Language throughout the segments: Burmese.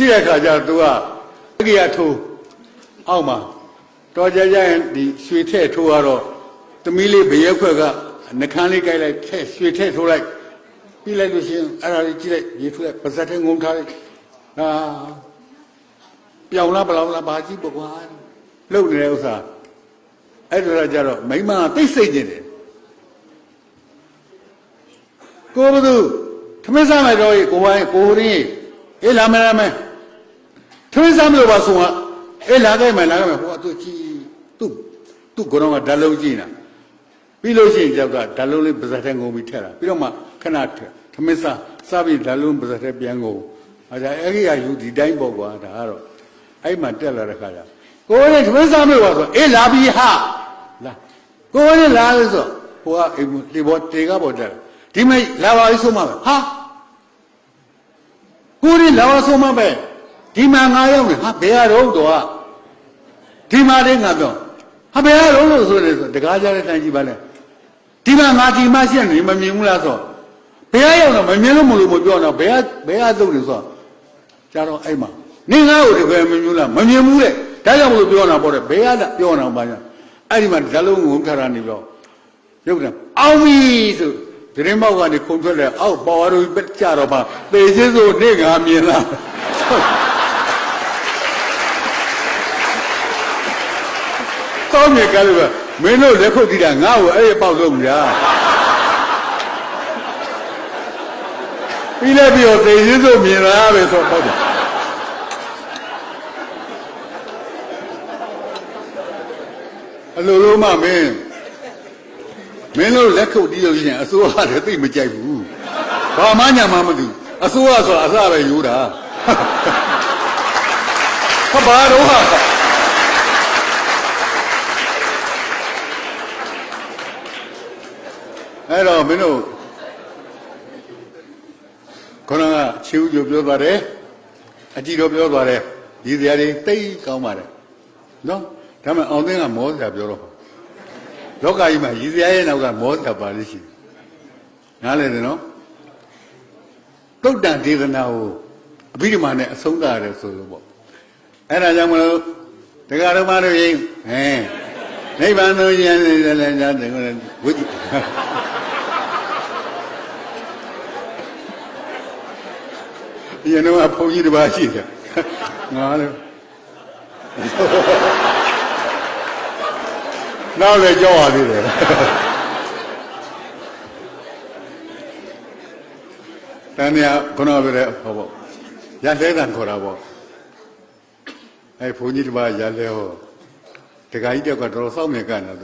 ရှိတဲ့ခါကျသူကတကယ်ထိုးအောက်မှာတော်ကြကြရင်ဒီရွှေထည့်ထိုးရတော့သမီးလေးဘရက်ခွက်ကနှခမ်းလေးကြိုက်လိုက်ထည့်ရွှေထည့်ထိုးလိုက်ပြီးလိုက်လို့ရှိရင်အဲ့ဒါလေးကြည့်လိုက်ရေထိုးလိုက်ပါဇက်ထဲငုံထားလိုက်ဟာပြောင်းလားဘလောင်လားဘာကြည့်ပေါ့ကွာလှုပ်နေတဲ့ဥစ္စာအဲ့ဒါကြတော့မိမသိစိတ်နေတယ်ကိုဘသူသမင်းစားမယ်တော့ကိုဝိုင်းကိုရင်းအေးလာမယ်လာမယ်သမင်းစားမလို့ပါဆုံးကအေးလာခဲ့မယ်လာခဲ့မယ်ဟိုကသူကြည့်သူ့ကိုယ်တော့ဓာတ်လုံးကြည့်နေတာပြီးလို့ရှိရင်ကြောက်ကဓာတ်လုံးလေးပါဇက်ထဲငုံပြီးထက်တာပြီးတော့မှခဏထက်သမင်းစားပြီးဓာတ်လုံးပါဇက်ထဲပြန်ငုံအဲ့ဒါအဲ့ဒီကယူဒီတိုင်းပေါ့ကွာဒါကတော့အဲ့မှတက်လာတဲ့ခါကျကိုရင်းသမင်းစားမလို့ပါဆိုအေးလာပြီဟာလာကိုရင်းလာလို့ဆိုဟိုကဒီဘောတေကပေါ်တက်ဒီမိတ်လာပါလိဆုံးမပဲဟာကိုရင်းလာပါဆုံးမပဲဒီမှာငါရောက်နေဟာဘယ်ရတော့တော့ဒီမှာလေးငါပြောဟာဘယ်ရတော့လို့ဆိုတယ်ဆိုတကားကြတဲ့တိုင်းကြီးပါလေဒီမှာငါဒီမှာရှင်းနေမမြင်ဘူးလားဆိုဘယ်ရရောက်တော့မမြင်လို့မလို့မပြောတော့ဘယ်ရသုတ်တယ်ဆိုကြတော့အဲ့မှာနင်ငါ့ကိုတကယ်မမြင်ဘူးလားမမြင်ဘူးတဲ့ဒါကြောင့်မလို့ပြောတာပေါ့တဲ့ဘယ်ရပြောတာပါညာအဲ့ဒီမှာဓာတ်လုံးငုံထားတာနေပြီးတော့ရုပ်တယ်အောင်ပြီဆိုဒရင်မောက်ကနေခုံထွက်တယ်အောက်ပေါ်ရတို့ကြတော့မှပေစစ်ဆိုနေငါမြင်လားတောင်းမြကလည်းမင်းတို့လက်ခုပ်တီးတာငါ့ကိုအဲ့ဒီပေါက်ဆုံးကြာပြီးလည်းပြီးတော့ပေစစ်ဆိုမြင်လားပဲဆိုဟုတ်တယ်အလိုလိုမှမင်းတို့လက်ခုပ်တီးလို့ရှိရင်အစိုးရလည်းသိမကြိုက်ဘူးဘာမှညာမှမသိအစိုးရဆိုတာအစပဲယူတာဟာဘာတော့ဟာအဲ့တော့မင်းတို့ခေါင်းကချီဦးပြောသွားတယ်အကြည့်တော့ပြောသွားတယ်ဒီစရာတွေတိတ်ကောင်းပါတယ်နော်ဒါမှအောင်သိန်းကမောစရာပြောတော့လောကကြီးမှာရည်စရာရဲ့နောက်ကမောစရာပါလိမ့်ရှိနားလည်တယ်နော်တုတ်တန်ဒေသနာကိုအဘိဓမ္မာနဲ့အဆုံးသရတယ်ဆိုလို့ပေါ့အဲ့ဒါကြောင့်မလို့တရားတော်မတို့ရင်နိဗ္ဗာန်သို့ဉာဏ်နဲ့လည်းညာတယ်ဝိသုဒီတော့ဘုန်းကြီးတစ်ပါးရှိတယ်ငါလည်းနောက်လည်းကြောက်ရသေးတယ်တန်မြခုနကပြောတဲ့ဟောပေါ့ရလဲတန်ခေါ်တာပေါ့အဲဘုန်းကြီးတစ်ပါးရလဲဟောတခါကြီးတော့ကတော့စောင့်မြင်ကန်တာ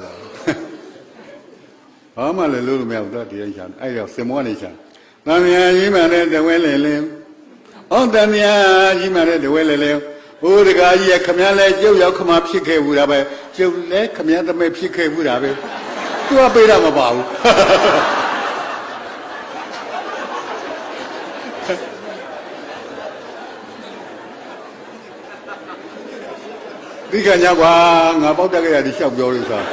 ဘာမှလည်းလို့မရဘူးတော့ဒီတိုင်းရှာအဲ့တော့စင်မောနေရှာတန်မြကြီးမှလည်းတဝဲလေလင်းအော်တန်မြကြီးမှလည်းတဝဲလေလင်းဟိုတကားကြီးကခမည်းလဲကျုပ်ရောက်ခမဖြစ်ခဲ့ဘူးဒါပဲကျုပ်လဲခမည်းသမဲဖြစ်ခဲ့ဘူးဒါပဲသူကပေးတာမပါဘူးဒီကညာကွာငါပေါက်တက်ခဲ့ရဒီလျှောက်ပြောလို့ဆိုတာ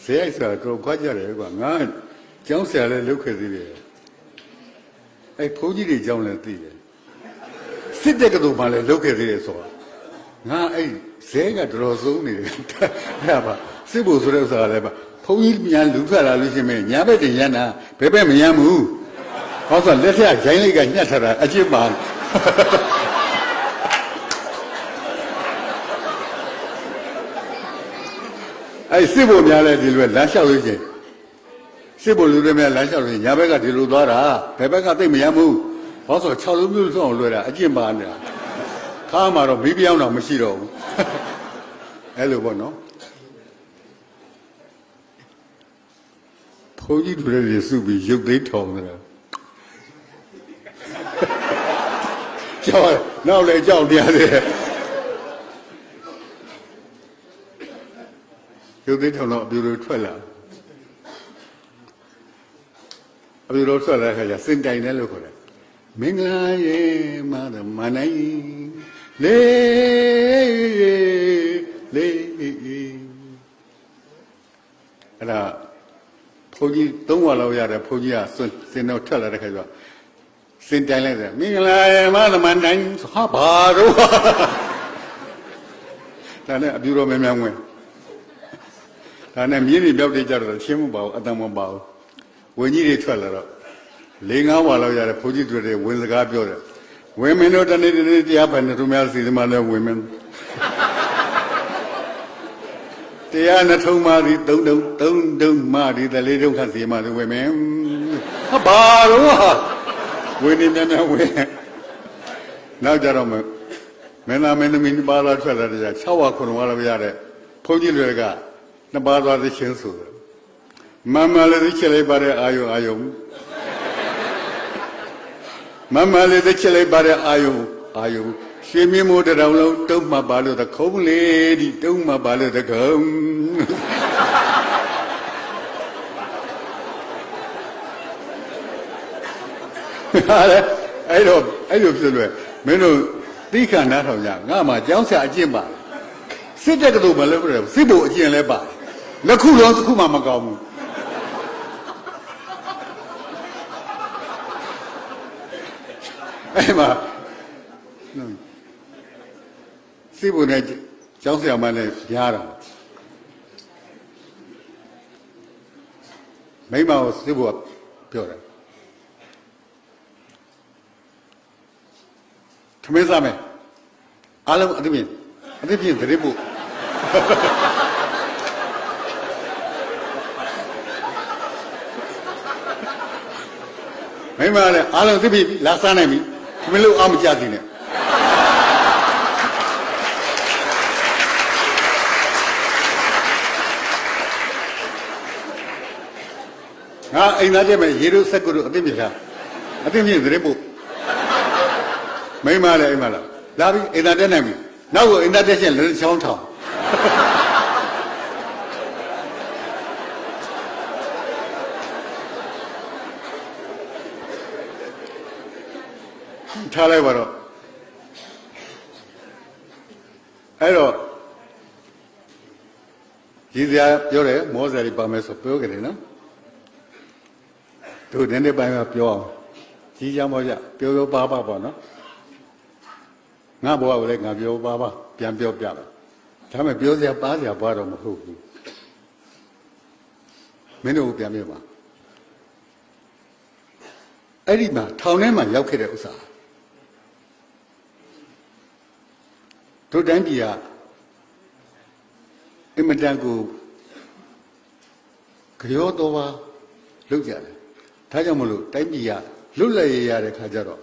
ဆရာဆိုတာတော့ခွာကြတယ်ကွာငါကျောင်းဆရာလည်းလုပ်ခဲ့သေးတယ်အဲ့ဘုန်းကြီးတွေကျောင်းလည်းသိတယ်စစ်တဲ့ကတော့မှလည်းလုပ်ခဲ့သေးတယ်ဆိုတာငါအဲ့ဇဲကတော်ဆုံးနေတယ်အဲ့ဒါပါစစ်ဖို့ဆိုတဲ့ဥစ္စာလည်းပါဘုန်းကြီးများလူထွက်လာလို့ရှိရင်ညာဘက်တင်ရမ်းတာဘယ်ဘက်မရမ်းဘူးဟောဆိုလက်ဆက်ဂျိုင်းလေးကညှက်ထားတာအချစ်ပါအဲ့စစ်ဖို့များလဲဒီလိုလမ်းလျှောက်လို့ချင်းစစ်ဖို့လူတွေများလမ်းလျှောက်လို့ညာဘက်ကဒီလိုသွားတာဘယ်ဘက်ကသိမရမ်းဘူးဟောဆို6လုံးမျိုးဆုံးအောင်လွှဲတာအကျင့်ပါနေတာခါမှတော့မိပြောင်းတော့မရှိတော့ဘူးအဲ့လိုပေါ့နော်ဘုန်းကြီးတို့လည်းစုပြီးရုပ်သိမ်းထောင်နေတာကြောက်နောက်လည်းကြောက်တရားတယ်ရုပ်သိမ်းထောင်တော့အပြူတွေထွက်လာအပြူတို့ထွက်လာတဲ့ခါကျစင်တိုင်တယ်လို့ခေါ်တယ်မင်္ဂလာရေမနိုင်လေးအဲ့ဒါဘုန်းကြီး3ဝါလောက်ရတယ်ဘုန်းကြီးကစင်တော့ထွက်လာတဲ့ခါကျ စင်တိုင်းလိုက်တယ်မင်္ဂလာမသမန်တိုင်းဟာဘာတော့ဒါနဲ့အပြူတော်များဝင်ဒါနဲ့မြင်းတွေပြောက်တေးကြတော့ရှင်းမပါဘူးအတန်မပါဘူးဝင်းကြီးတွေထွက်လာတော့၄၅ဝါလောက်ရတယ်ဘုန်းကြီးတွေဝင်စကားပြောတယ်ဝင်မင်းတို့တနေ့တရားဖန်သူများစီသမလည်းဝင်မင်းတရားနှထုံးပါသည်၃တုံမှသည်တလေးတုံခတ်စီမှသည်ဝင်မင်းဟာဘာတော့ဝင်နေများဝင်နောက်ကြတော့မင်းသားမင်းသမီးနှစ်ပါးလာထွက်လာကြ6ဝါ9ဝါလောက်ရတဲ့ဘုန်းကြီးတွေကနှစ်ပါးသွားသချင်းဆိုတယ်မမလည်းသိချလိုက်ပါတဲ့အာယုမမလေးတစ်ချက်လိုက်ပါတဲ့အာယုရွှေမြင့်မိုးတောင်လုံးတုံးမှပါလို့တခုံးလေးဒီတုံးမှပါလို့တခုံးဟာလေအဲ့လိုဖြစ်လို့မင်းတို့သိခန္ဓာထောင်ကြငါမှကျောင်းဆရာအကျင့်ပါစစ်တဲ့ကလေးမလုပ်ဘူးစစ်ဖို့အကျင့်လဲပါလက်ခုလုံးတစ်ခုမှမကောင်းဘူးအဲ့မှာစိတ်ပုံနဲ့ကျောင်းဆရာမနဲ့ရားတာမိမကိုစိတ်ပုံပြောတယ်ထမင်းစားမယ်အားလုံးအသည့်ဖြင့်တရေဖို့မိမလည်းအားလုံးသိပြီလာစားနိုင်ပြီမလို့အားမကြသေးနဲ့ငါအိမ်သားတဲ့မဲ့ရေတို့စက်ကုတို့အသိမြင်လားအသိမြင်တဲ့ပို့မိမလည်းအိမ်မလားလာပြီအိမ်သားတဲ့နိုင်ပြီနောက်ကိုအိမ်သားတဲ့ချင်းလည်းချောင်းထောင်ထားလိုက်ပါတော့အဲ့တော့ကြီးစရာပြောတယ်မောစရာတွေပါမယ်ဆိုပြောကြတယ်နော်တို့နည်းနည်းပိုင်းကပြောအောင်ကြီးကြမောကြပြောပါပေါ့နော်ငါဘဝကိုလည်းငါပြောပါပြန်ပြောပြပါဒါမှပြောစရာပါစရာဘာတော့မဟုတ်ဘူးမင်းတို့ပြန်ပြောပါအဲ့ဒီမှာထောင်ထဲမှာရောက်ခဲ့တဲ့ဥစ္စာတို့တိုင်းပြည်ကအင်မတန်ကိုကြောတော်ပါလုပ်ကြတယ်ဒါကြောင့်မလို့တိုင်းပြည်ကလွတ်လပ်ရတဲ့ခါကျတော့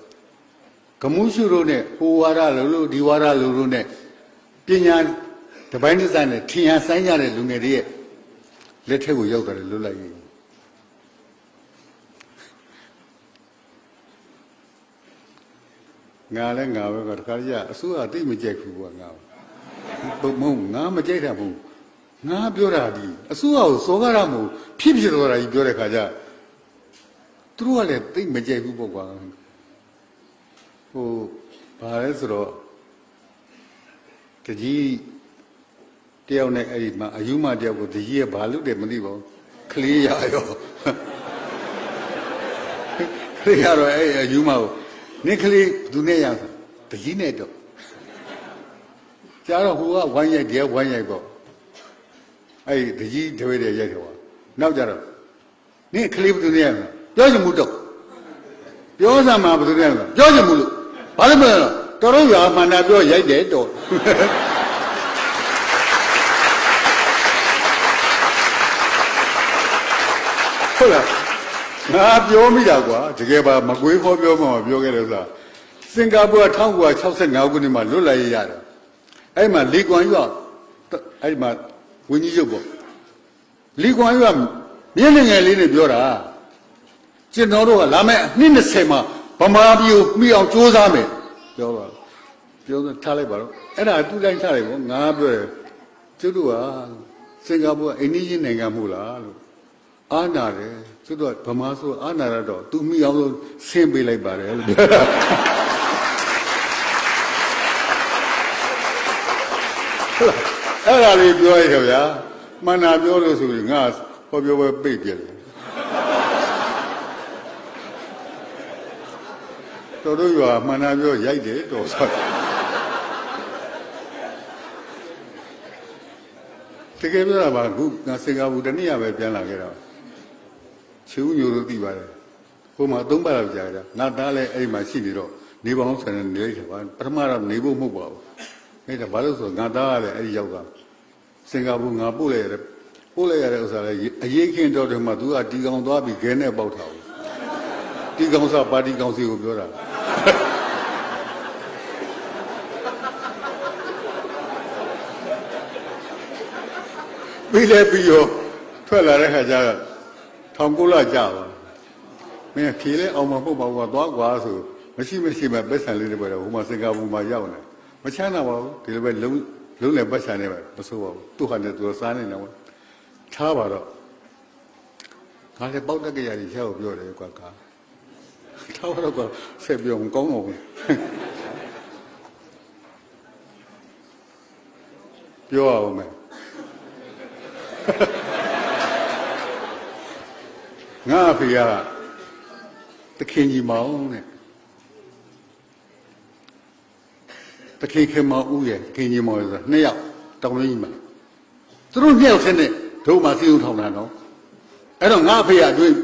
ဂမှုရှုတို့နဲ့ဟိုဝါဒလို့ဒီဝါဒလို့နဲ့ပညာတပိုင်းတစ်စားနဲ့ထင်ရဆိုင်ကြတဲ့လူငယ်တွေရဲ့လက်ထက်ကိုရောက်တယ်လွတ်လပ်ရေးငါလည်းငါပဲတခါကြအစိုးရသိမကြိုက်ဘူးကွာငါမဟုတ်ငါမကြိုက်တာဘူးငါပြောတာဒီအစိုးရကိုစောကားရမို့ဖြစ်သွားတာကြီးပြောတဲ့ခါကျသူတို့ကလည်းသိမကြိုက်ဘူးပေါ့ကွာဟိုဘာလဲဆိုတော့တကြီးတယောက်နဲ့အဲ့ဒီမှာအယူမတယောက်ကိုတကြီးကဘာလုပ်တယ်မသိပါဘူးကလေးရရောကလေးရတော့အဲ့အယူမကိုနိကလေးသူနဲ့ရတကြီးနဲ့တော့ကြာတော့ဟိုကဝိုင်းရိုက်တယ်ဝိုင်းရိုက်ပေါ့အဲ့တကြီးတဝဲတဲ့ရိုက်တယ်ပေါ့နောက်ကြတော့နိကလေးဘယ်သူနဲ့ရမလဲပြောချင်မှုတော့ပြောစမ်းမှာဘယ်သူနဲ့ရမလဲပြောချင်မှုလို့ဘာလို့မလဲတော်တော်ရမှန်တာပြောရိုက်တယ်တော့ဟုတ်လားငါပြောမိတာကွာတကယ်ပါမကွေးခေါ်ပြောမှမပြောခဲ့တယ်ဆိုတာစင်ကာပူက1965ခုနှစ်မှာလွတ်လပ်ရေးရတယ်အဲ့မှာလီကွမ်ယူအဲ့မှာဝင်းကြီးရုပ်ပေါ့လီကွမ်ယူကမြင်းငယ်လေးနဲ့ပြောတာကျွန်တော်တို့ကလာမယ့်နှစ်20မှာဗမာပြည်ကိုမိအောင်စူးစမ်းမယ်ပြောပါပြောထားလိုက်ပါတော့အဲ့ဒါသူ့တိုင်းထားလိုက်ပေါ့ငါပြောတယ်သူတို့ကစင်ကာပူကအိန္ဒိယနိုင်ငံမှုလားလို့အာနာတယ်သူတို့ဗမာဆိုအာနာရတော့သူမိအောင်လို့ဆင်းပေးလိုက်ပါတယ်လို့ပြောတာအဲ့ဒါလေးပြောရခင်ဗျာမှန်တာပြောလို့ဆိုရင်ငါဟောပြောပဲပိတ်ပြတယ် တော်တို့ရွာမှန်တာပြောရိုက်တယ်တော်ဆိုတကယ်ပြောတာပါခုငါစင်ကာပူတနေ့ရပဲပြန်လာခဲ့တာချူးညိုလို့သိပါတယ်ဟိုမှာ3ပတ်လောက်ကြာတာငါသားလည်းအဲ့ဒီမှာရှိနေတော့နေပေါင်းဆယ်နေလိုက်တာပါပထမတော့နေဖို့မဟုတ်ပါဘူးအဲ့ဒါဘာလို့ဆိုငါသားကလည်းအဲ့ဒီရောက်တာစင်ကာပူငါပို့လိုက်ရတဲ့ဥစ္စာလည်းအရေးခင်းတော့တယ်မှာသူကတီကောင်သွားပြီးခဲနဲ့ပေါက်ထားဘူးတီကောင်စားပါတီကောင်စီကိုပြောတာပြီးလဲပြီးရောထွက်လာတဲ့ခါကျတော့ထောင်ကိုလာကြပါမင်းဖြေလဲအောင်မဟုတ်ပါဘူးသွားကွာဆိုမရှိမဲ့ပတ်စံလေးတွေပဲဟိုမှာစင်ကာပူမှာရောက်နေမချမ်းသာပါဘူးဒီလိုပဲလုံးနဲ့ပတ်စံနေပဲမဆိုးပါဘူးသူ့ဟာနဲ့သူစားနေတယ်ထားပါတော့ငါလည်းပေါက်တက်ကရည်ချက်ကိုပြောတယ်ကွာကာထားပါတော့ကွာဆက်ပြောမကောင်းတော့ဘူးပြောအောင်မယ်ငါအဖေကတခင်ကြီးမောင်တဲ့တခင်ခင်မောင်ဦးရဲ့ခင်ကြီးမောင်ဆိုတာ2ယောက်တောင်ရင်းမှာသူတို့2ယောက်ဆင်းတဲ့ဒုံမှာစီးဦးထောင်တာနော်အဲ့တော့ငါအဖေကအတွင်း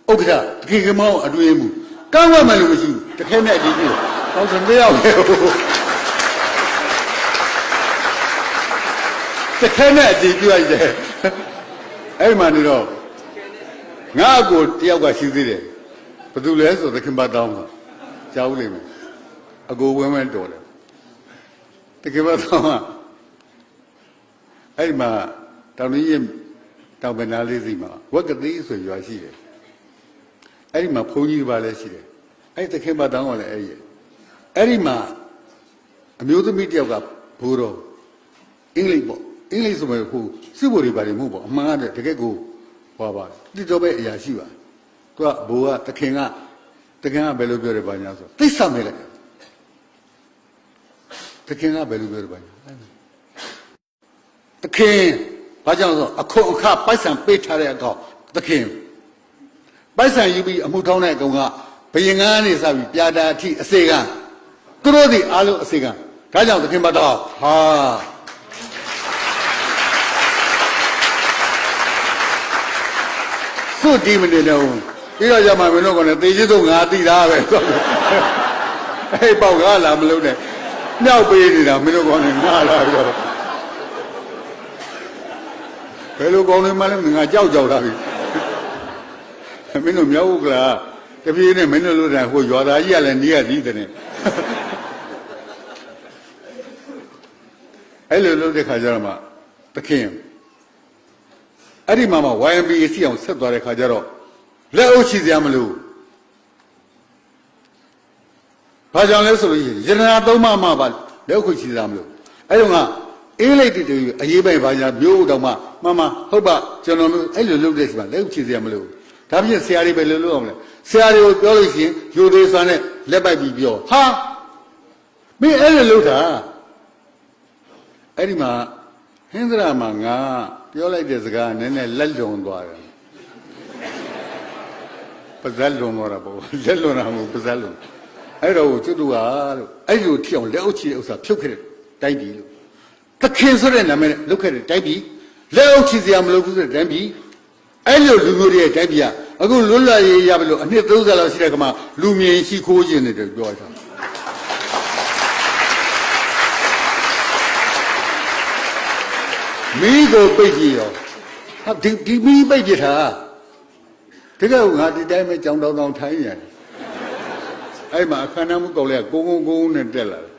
ဥက္ကဋ္ဌတခင်ခင်မောင်အတွင်းမှုကောင်းမှမလို့မရှိဘူးတခဲနဲ့အတီးပြီးတော့ဆို2ယောက်လေတခဲနဲ့အတီးပြီးရတယ်အဲ့မှာနေတော့ငါ့ကိုတယောက်ကရှိသေးတယ်ဘယ်သူလဲဆိုသခင်မတောင်းတာကြားဦးလိမ့်မယ်အကိုဝင်းဝင်းတော်တယ်သခင်မတောင်းကအဲ့မှာတောင်ကြီးတောင်ပနာလေးစီမှာဝက်ကတိဆိုရွာရှိတယ်အဲ့ဒီမှာဘုန်းကြီးပါလဲရှိတယ်အဲ့သခင်မတောင်းကလည်းအဲ့ဒီမှာအမျိုးသမီးတယောက်ကဘိုးတော်အင်္ဂလိပ်ပေါ့အင်္ဂလိပ်ဆိုမဲ့ဟိုစစ်ဘိုလ်တွေပါတယ်မဟုတ်ပေါ့အမှန်ကတကယ်ကိုဟောပါတိတော်ပဲအရာရှိပါသူကဘိုးကသခင်ကဘယ်လိုပြောတယ်ဘာညာဆိုသိစ္စာမဲ့လိုက်သခင်ကဘယ်လိုပြောတယ်ဘာညာသခင်ဘာကြောင့်ဆိုအခုအခပိုက်ဆံပေးထားတဲ့အကောင်သခင်ပိုက်ဆံယူပြီးအမှုထောင်းတဲ့အကောင်ကဘယင်ကန်းနေစပြီးပြာတာအထိအစေကသူတို့ဒီအားလုံးအစေကဒါကြောင့်သခင်မတော်ဟာစွတ်ဒီမနေတော့ပြီးတော့ကြမှာမင်းတို့ကလည်းသေချစ်ဆုံးငါသိတာပဲဆိုအဲ့ပေါက်ကလာမလုံးနဲ့မြောက်ပေးနေတာမင်းတို့ကလည်းငါလာပြီးတော့ဘယ်လိုကောင်းနေမှလဲငါကြောက်တာပြီမင်းတို့မြောက်ဥက္ကလာတပြေးနဲ့မင်းတို့လို့တဲ့ဟိုရွာသားကြီးကလည်းနေရသည်တဲ့အဲ့လိုလုပ်တဲ့ခါကျတော့မှသခင်အဲ့ဒီမှာ YMBA စီအောင်ဆက်သွားတဲ့ခါကျတော့လက်အုပ်ချီစရာမလိုဘာကြောင့်လဲဆိုလို့ရတနာ3ပါးမှပါလက်အုပ်ချီစရာမလိုအဲ့တော့ကအင်္ဂလိပ်တူအရေးပိုင်ဘာညာမျိုးတော့မှမဟုတ်ပါကျွန်တော်တို့အဲ့လိုလုပ်တဲ့စီမှာလက်အုပ်ချီစရာမလိုဒါဖြင့်ဆရာတွေပဲလုပ်အောင်လဲဆရာတွေကိုပြောလို့ရှိရင်ယူသေးစွာနဲ့လက်ပိုက်ပြီးပြောဟာမင်းအဲ့လိုလုပ်တာအဲ့ဒီမှာဟင်္ဒရာမှာငါပြောလိုက်တဲ့စကားနည်းနည်းလက်လွန်သွားတယ်ပါဇက်လွန်သွားတာပေါ့လက်လွန်တာမဟုတ်ပါဇက်လွန်အဲ့တော့ကျွတ်တူဟာလို့အဲ့လိုထီအောင်လက်အုပ်ချီတဲ့ဥစ္စာဖြုတ်ခဲ့တဲ့တိုက်ပြီလို့သခင်ဆိုတဲ့နာမည်နဲ့လုပ်ခဲ့တဲ့တိုက်ပြီလက်အုပ်ချီစရာမလိုဘူးဆိုတဲ့တိုက်ပြီအဲ့လိုလူမျိုးတွေရဲ့တိုက်ပြီကအခုလွတ်လပ်ရေးရပြီလို့အနှစ်30လောက်ရှိတဲ့ကမှလူမြင်ရှိခိုးခြင်းတွေပြောတာမီးကိုပိတ်ကြည့်ရောဟာဒီမီးပိတ်ပြထားတကယ်ငါဒီတိုင်းပဲကြောင်တောင်ထိုင်းရတယ်အဲ့မှာအခမ်းအနားမှုကောက်လဲကိုနဲ့တက်လာတယ်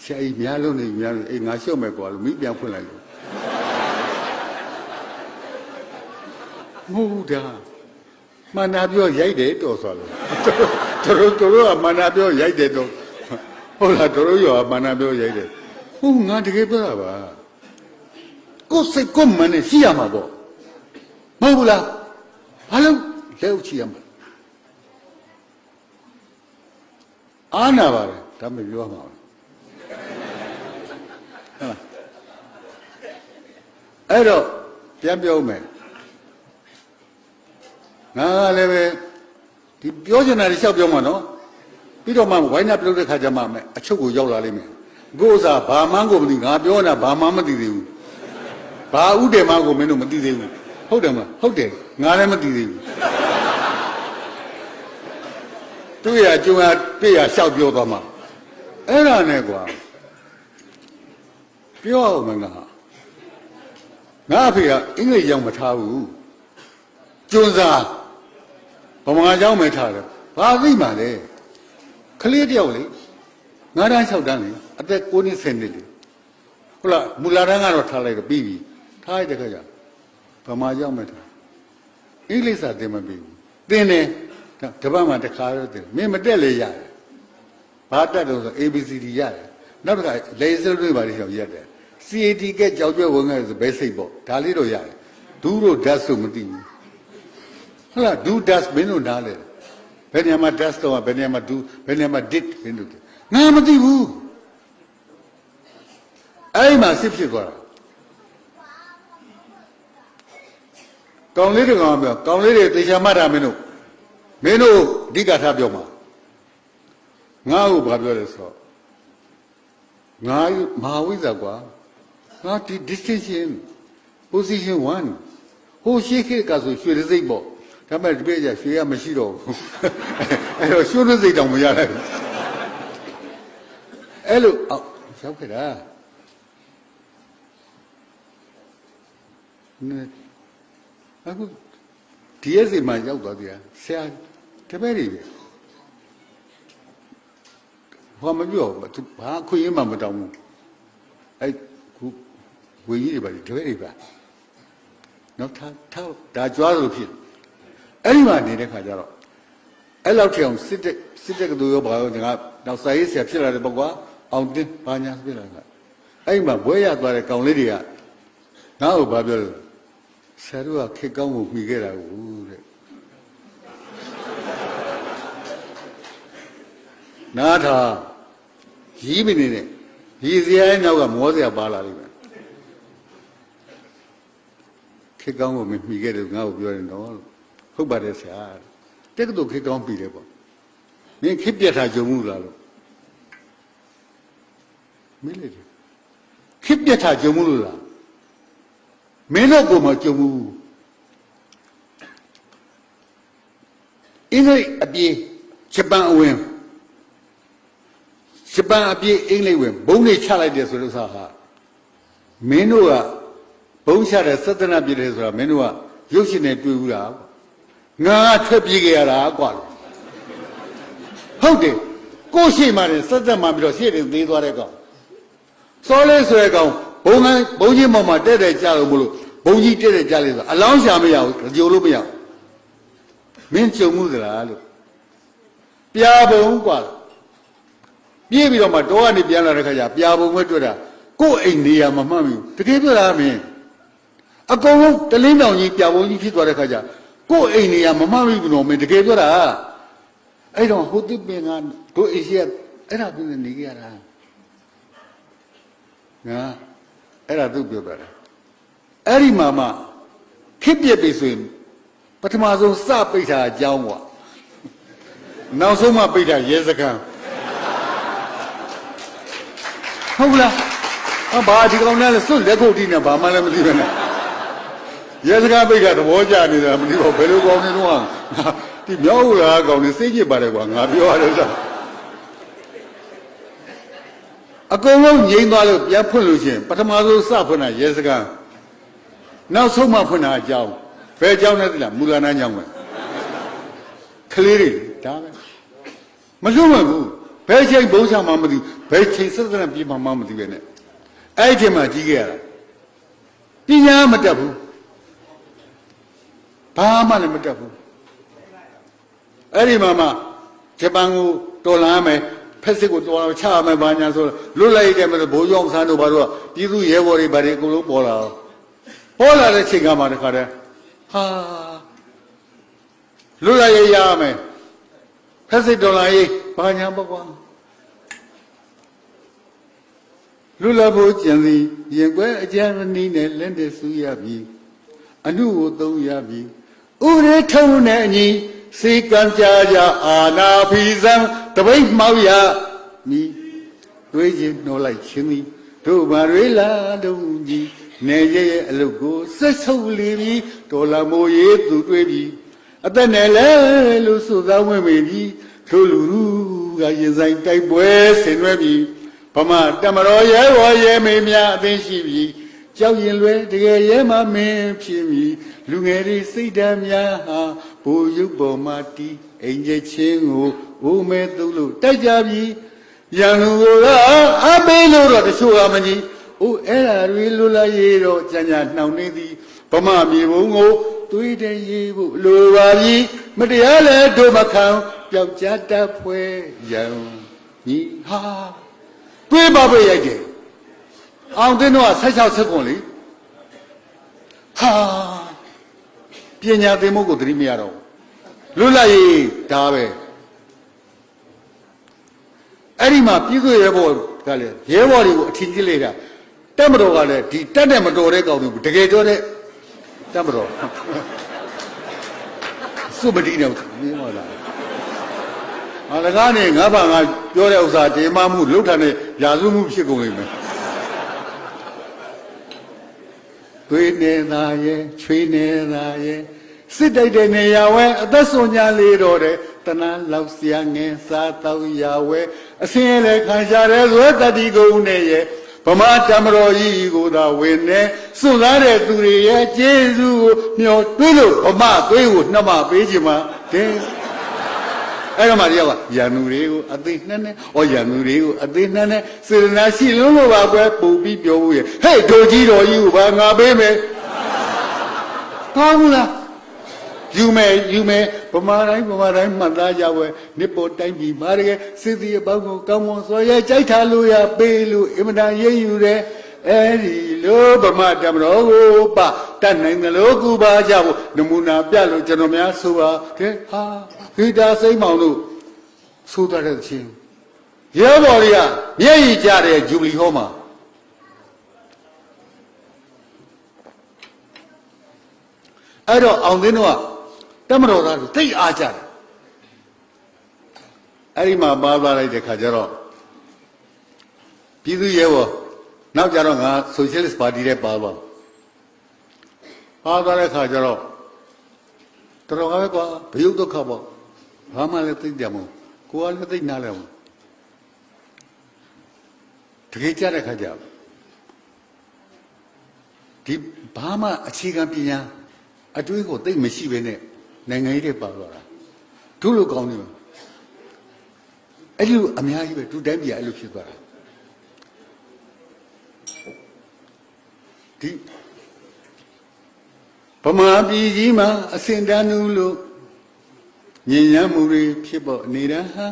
ဆရာကြီးများလုံးနေအေးငါရှုပ်မယ်ကွာလို့မီးပြန်ဖွင့်လိုက်လို့မဟုတ်တာမနာပြောရိုက်တယ်တော်ဆိုလို့တို့ကမနာပြောရိုက်တယ်တော့ဟုတ်လားတို့ရောမနာပြောရိုက်တယ်ဟုတ်ငါတကယ်ပြောတာပါကိုယ်စိတ်ကိုမနဲ့ရှိရမှာပေါ့မဟုတ်ဘူးလားဘာလို့လက်ဥချရမှာအားနာပါတယ်ဒါမှပြောမှာဟုတ်အဲ့တော့ပြန်ပြောမယ်ငါလည်းပဲဒီပြောချင်တာလျှောက်ပြောမှာနော်ပ ပြီးတော့မှဝိုင်းနာပြုတ်တဲ့ခါကျမှအချုပ်ကိုရောက်လာလိမ့်မယ်ကိုယ်စားဘာမှန်းကိုမသိငါပြောနေတာဘာမှမသိသေးဘူးဘာဥဒေမကိုမင်းတို့မသိသေးဘူးဟုတ်တယ်မလားဟုတ်တယ်ငါလည်းမသိသေးဘူးတွေ့ရကြုံရတွေ့ရရှောက်ပြောသွားမှာအဲ့ဒါနဲ့ကွာပြောအောင်မလားငါအဖေကအင်္ဂလိပ်ရောက်မထားဘူးကျွန်းစားဗမာကျောင်းမထားတယ်ဘာသိမှလဲကလေးတယောက်လေ9တန်း6တန်းလေအသက်9နှစ်10နှစ်လေဟုတ်လားမူလာတန်းကတော့ထားလိုက်တော့ပြီးပြီထားလိုက်တဲ့ခါကျဗမာကျောင်းမထားအင်္ဂလိပ်စာသင်မပြီးဘူးသင်တယ်တပတ်မှတစ်ခါတော့သင်မင်းမတက်လေရတယ်ဘာတက်တော့ဆို ABCD ရတယ်နောက်တစ်ခါလေစတွေပါလိမ့်ရောက်ရတယ် CAT ကကြောက်ကြွဝင်ခဲ့ဆိုဘယ်စိတ်ပေါ့ဒါလေးတော့ရတယ်ဒူးတို့ဓာတ်ဆိုမသိဘူးဟုတ်လားဒူးဓာတ်မင်းတို့နားလေဘယ်နေရာမှာဓာတ်တော့ဘယ်နေရာမှာဒူးဘယ်နေရာမှာ dit မင်းတို့ငါမသိဘူးအဲ့မှာစစ်ဖြစ်သွားတာကောင်းလေးတွေကောင်ပြောကောင်းလေးတွေတေချာမှတ်တာမင်းတို့အဓိကထားပြောမှာငါ့ကိုဘာပြောလဲဆိုတော့ငါမဟာဝိဇ္ဇာကွာငါဒီ distinction position 1ဟိုရှိခေတ်ကဆိုရွှေစိတ်ပေါ့ဒါပေမဲ့ဒီပြေကျရွှေရမရှိတော့ဘူးအဲ့တော့ရွှေစိတ်တောင်မရလိုက်ဘူးအဲ့လိုရောက်ခဲ့တာအခုဒီရက်စီမှာရောက်သွားတယ်ဆရာတပည့်တွေဘာမပြောဘာခွင့်ရမှမတောင်းဘူးအဲ့ခုဝေကြီးတွေပါတပည့်တွေပါနော်ထားဒါကြွားလို့ဖြစ်အဲ့ဒီမှာနေတဲ့ခါကျတော့အဲ့လောက်ထအောင်စစ်တဲ့ကတူရောဘာရောငါတော့စာရေးဆရာဖြစ်လာတယ်ပေါ့ကွာအောင်တင်းဘာညာဖြစ်လာတာအဲ့မှာဘွဲရသွားတဲ့ကောင်လေးတွေကငါ့ကိုဘာပြောလဲဆရာတို့ကခေတ်ကောင်းကိုမှီခဲ့တာကိုတဲ့နားထားရီးမနေနဲ့ရီးစရာရဲ့နောက်ကမောစရာပါလာလိမ့်မယ်ခေတ်ကောင်းကိုမှီခဲ့တယ်ငါ့ကိုပြောတယ်တော့ဟုတ်ပါတယ်ဆရာတက်ကတူခေတ်ကောင်းပြီတယ်ပေါ့မင်းခေတ်ပြတ်တာကြုံမှုလားလို့မင်းလေခေတ်ပြတ်တာကြုံမှုလို့လားမင်းတို့ကိုမကြုံဘူးအင်္ဂလိပ်အပြေးဂျပန်အဝင်ဂျပန်အပြေးအင်္ဂလိပ်ဝင်ဘုံတွေချလိုက်တယ်ဆိုလို့စားဟာမင်းတို့ကဘုံချတဲ့သတ္တနာပြည့်တယ်ဆိုတာမင်းတို့ကရုပ်ရှင်နဲ့တွေ့ဘူးလားငါကထွက်ပြေးကြရတာကွာဟုတ်တယ်ကိုရှိမှတယ်စက်သက်မှပြီးတော့ရှေ့တင်သေးသွားတဲ့ကောင်စောလေးဆိုတဲ့ကောင်ဘုံကြီးမောင်မှာတက်တယ်ကြလို့မလို့ဘုံကြီးတက်တယ်ကြလေဆိုအလောင်းရှာမရဘူးကြိုလို့မရဘူးမင်းကြုံမှုသလားလို့ပြာဘုံကွာပြေးပြီးတော့မှတောကနေပြန်လာတဲ့ခါကျပြာဘုံပဲတွေ့တာကို့အိမ်နေရာမမှတ်ဘူးတကယ်ပြောတာမင်းအကုန်လုံးတလင်းတောင်ကြီးပြာဘုံကြီးဖြစ်သွားတဲ့ခါကျကို့အိမ်နေရာမမှတ်ဘူးတော့မင်းတကယ်ပြောတာအဲ့တော့ဟိုတိပင်ကတို့အိမ်ရှိကအဲ့ဒါပြနေကြရတာငါအဲ့ဒါသူပြောတာအဲ့ဒီမှာမှခစ်ပြက်ပြီဆိုရင်ပထမဆုံးစပိတ်တာအကြောင်းကွာနောက်ဆုံးမှပိတ်တာရဲစခန်းဟုတ်လားဘာဒီကောင်နဲ့စွတ်လက်ခုပ်တီးနေဘာမှလည်းမသိပဲနဲ့ရဲစခန်းပိတ်တာသဘောကျနေတာမသိဘူးဘယ်လိုကောင်းနေတော့ဒီမြောက်ဦးလားကောင်းနေစိတ်ကြည့်ပါတယ်ကွာငါပြောရတယ်ဆိုအကုန်လုံးငြိမ်းသွားလို့ပြန်ဖွင့်လို့ရှိရင်ပထမဆုံးစဖွင့်တာရဲစခန်းနောက်ဆုံးမှဖွင့်တာအကြောင်းဘယ်အကြောင်းလဲသိလားမူလနာကြောင်းပဲကလေးတွေဒါပဲမလွတ်မဘူးဘယ်ချိန်ဘုံဆောင်မှမသိဘယ်ချိန်စက်စက်ပြေးမှမသိပဲနဲ့အဲ့ဒီချိန်မှာကြီးခဲ့ရတာပညာမတတ်ဘူးဘာမှလည်းမတတ်ဘူးအဲ့ဒီမှာမှဂျပန်ကိုတော်လာမယ်ဖက်စစ်ကိုတော်လာချရမယ်ဘာညာဆိုလွတ်လိုက်တယ်မလို့ဘိုးရောင်ဆန်းတို့ဘာလို့ပြည်သူရဲဘော်တွေဘာတွေအကုန်လုံးပေါ်လာတော့ပေါ်လာတဲ့ချိန်ကမှတခါတည်းဟာလွတ်လိုက်ရမယ်ဖက်စစ်တော်လာရေးဘာညာပေါ့ကွာလွတ်လပ်ဖို့ကြံစီရင်ကွဲအကြမ်းမနီးနဲ့လက်နဲ့ဆူရပြီအမှုကိုသုံးရပြီဥရေထုံးနဲ့အညီ စေကံကြကြအာနာဖီဇံတပိတ်မောက်ရမိတွေးချင်းနှောလိုက်ချင်းသည်တို့ဘာတွေလာတုံးကြီးနေရဲ့အလုတ်ကိုဆက်ဆုပ်လေပြီးဒေါ်လာမိုးရေးသူတွေးပြီးအသက်နဲ့လဲလို့ဆိုသားဝင်ပြီထိုလူလူကရင်ဆိုင်တိုက်ပွဲဆင်နွှဲပြီးဗမာတမတော်ရဲဝရဲမေများအသိရှိပြီးကြောက်ရင်လွဲတကယ်ရဲမှမင်းဖြစ်ပြီးလူငယ်တွေစိတ်ဓာတ်များဟာဘူရုပ်ပေါ်မှာတီးအိမ်ကျချင်းကိုအိုးမဲသုံးလို့တိုက်ကြပြီးရန်လူကအပေးလို့တော့တချို့ကမကြီးအိုးအဲ့ဓာတွေလွတ်လာရတော့ကြံကြနှောင်နေသည်ဗမာမြေပုံကိုသွေးတဲ့ရေးဖို့လိုပါပြီမတရားလဲတို့မခံပျောက်ကြတတ်ဖွဲရန်ညီဟာတွေးပါပဲရိုက်တယ်အောင်သိန်းတော့16ဆက်ခွန်လေဟာပညာသင်မှုကိုသတိမရတော့လွတ်လပ်ရေးဒါပဲအဲ့ဒီမှာပြည်သူရဲဘော်ကလည်းရဲဘော်တွေကိုအထင်ကြီးလိုက်တာတက်မတော်ကလည်းဒီတက်တဲ့မတော်တဲ့ကောင်တွေကိုတကယ်ပြောတဲ့တက်မတော်စုမတိနဲ့မင်းဟောလားအလကားနဲ့ငါဘာငါပြောတဲ့ဥစ္စာဒေမမှုလှုပ်ထန်တဲ့ရာဇဝမှုဖြစ်ကုန်လိမ့်မယ်သွေးနေတာရဲ့ချွေးနေတာရဲ့စစ်တိုက်တဲ့နေရာဝဲအသက်ဆုံးညာလေးတော့တဲ့တဏှာလောက်ဆရာငယ်စားတော့ရာဝဲအစင်းလည်းခံရှာတယ်ဆိုတတိကုန်းနဲ့ရဲ့ဗမာတမတော်ကြီးကိုသာဝင်နေစွန့်စားတဲ့သူတွေရဲ့ကျေးဇူးကိုမျှော်တွေးလို့ဗမာသွေးကိုနှမပေးချင်မှာတဲ့အဲ့တော့မှတယောက်ကရန်သူတွေကိုအသေးနှက်နဲ့ရန်သူတွေကိုအသေးနှက်နဲ့စေတနာရှိလုံးလို့ပါကွယ်ပူပြီးပြောဖို့ရဟဲ့ဒိုကြီးတော်ကြီးကိုပါငါပေးမယ်ကောင်းဘူးလားယူမယ်ဗမာတိုင်းမှတ်သားကြဝဲနစ်ပေါ်တိုင်းပြည်မာတကယ်စစ်သည်အပေါင်းကိုကောင်းမွန်စွာရဲ့ကြိုက်ထားလို့ရပေးလို့အင်မတန်ရေးယူတယ်အဲ့ဒီလိုဗမာတမတော်ကိုပတတ်နိုင်တယ်လို့ကူပါကြဖို့နမူနာပြလို့ကျွန်တော်များဆိုပါတဲ့ဟာဂီတာစိမ့်မောင်တို့ဆိုတတ်တဲ့ချင်းရဲဘော်တွေကမျက်ရည်ကျတဲ့ဂျူဘလီဟောမှာအဲ့တော့အောင်သိန်းတို့ကတမတော်သားတို့သိအားကြတယ်အဲ့ဒီမှာပါသွားလိုက်တဲ့ခါကျတော့ပြည်သူရဲဘော်နောက်ကြတော့ငါဆိုရှယ်လစ်ပါတီတဲ့ပါသွားတဲ့ခါကျတော့တော်ပဲကွာဘယုတ်ဒုက္ခပေါ့ဘာမှလည်းသိကြမို့ကိုယ်ကလည်းသိနာလဲမို့တကယ်ကြတဲ့ခါကျဒီဘာမှအခြေခံပညာအတွေးကိုသိမရှိဘဲနဲ့နိုင်ငံရေးတွေပါသွားတာတို့လိုကောင်းနေမှာအဲ့လိုအများကြီးပဲသူတိုင်းပြည်အဲ့လိုဖြစ်သွားတာဒီဗမာပြည်ကြီးမှာအစင်တန်းနူးလို့ညဉ့်ညမ်းမှုတွေဖြစ်ပေါ်နေတာဟာ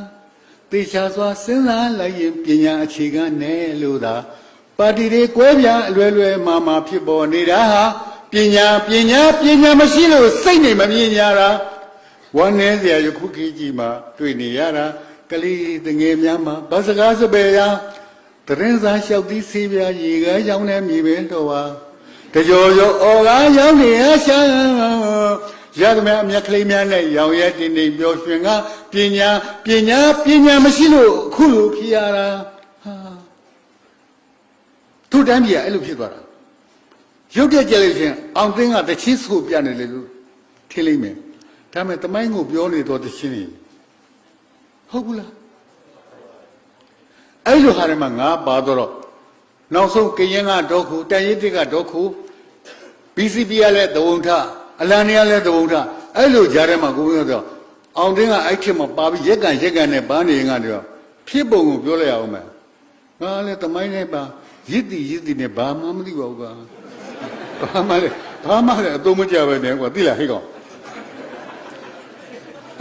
သေချာစွာစဉ်းစားလိုက်ရင်ပညာအခြေခံနဲ့လို့သာပါတီတွေကွဲပြားအလွယ်လွယ်မှာဖြစ်ပေါ်နေတာဟာပညာမရှိလို့စိတ်နေမမြင်ကြတာဝမ်းနည်းစရာယခုခေတ်ကြီးမှာတွေ့နေရတာကလေးတငယ်များမှာဗစကားစပယ်ရာတရင်စားလျှောက်သီးဆေးပြားရေကားရောင်းတဲ့မြေပင်တော်ဟာတကြောရောအော်ကားရောင်းနေရရှာရသမျှအမြတ်ကလေးများနဲ့ရောင်ရဲတင်းတင်းပျော်ရွှင်ကပညာမရှိလို့အခုလိုဖြစ်ရတာဟာသူတန်းပြည်အဲ့လိုဖြစ်သွားတာရုပ်တရက်ကြလို့ချင်းအောင်သိန်းကတချင်းဆိုပြနေလေလို့ထင်လိမ့်မယ်ဒါပေမဲ့တမိုင်းကိုပြောနေတော့တချင်းနေဟုတ်ဘူးလားအဲ့လိုဟာတွေမှာငါပါတော့နောက်ဆုံးကရင်ကတော့ခုတန်ရစ်တစ်ကတော့ခု BCP ကလည်းသဝုံထအလံတွေကလည်းသဝုံထအဲ့လိုကြားထဲမှာကိုပြောတော့အောင်သိန်းကအဲ့ထက်မှာပါပြီးရက်ကန်နဲ့ဘာနေငါတော့ဖြစ်ပုံကိုပြောလိုက်အောင်မယ်ငါလည်းတမိုင်းနဲ့ပါရစ်တီနဲ့ဘာမှမသိပါဘူးကွာဘာမှလည်းအသုံးမကျပဲနဲ့ကွာသိလားဟဲ့ကောင်